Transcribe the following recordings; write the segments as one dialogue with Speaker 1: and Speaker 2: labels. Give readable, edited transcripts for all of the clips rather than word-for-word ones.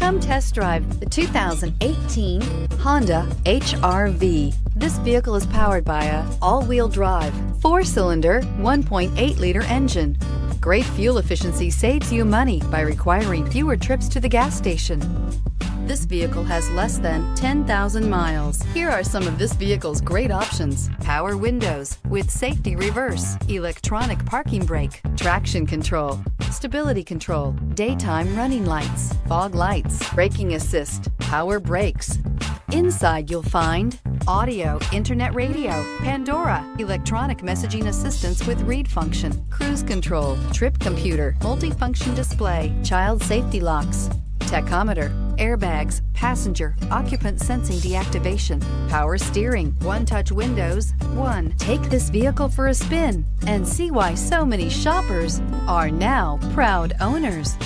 Speaker 1: Come test drive the 2018 Honda HR-V. This vehicle is powered by a all-wheel drive, 4-cylinder, 1.8-liter engine. Great fuel efficiency saves you money by requiring fewer trips to the gas station. This vehicle has less than 10,000 miles. Here are some of this vehicle's great options: power windows with safety reverse, electronic parking brake, traction control, stability control, daytime running lights, fog lights, braking assist, power brakes. Inside you'll find audio, internet radio, Pandora, electronic messaging assistance with read function, cruise control, trip computer, multifunction display, child safety locks, tachometer, airbags, passenger, occupant sensing deactivation, power steering, one-touch windows. Take this vehicle for a spin and see why so many shoppers are now proud owners.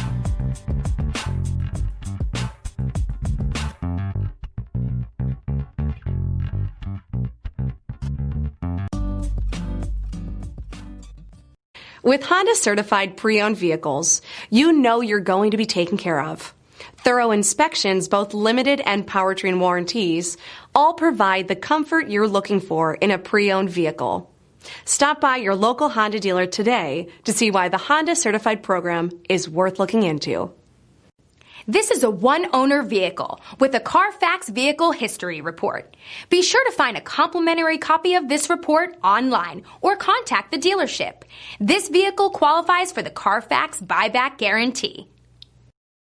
Speaker 2: With Honda certified pre-owned vehicles, you know you're going to be taken care of. Thorough inspections, both limited and powertrain warranties, all provide the comfort you're looking for in a pre-owned vehicle. Stop by your local Honda dealer today to see why the Honda certified program is worth looking into.
Speaker 3: This is a one-owner vehicle with a Carfax Vehicle History Report. Be sure to find a complimentary copy of this report online or contact the dealership. This vehicle qualifies for the Carfax Buyback Guarantee.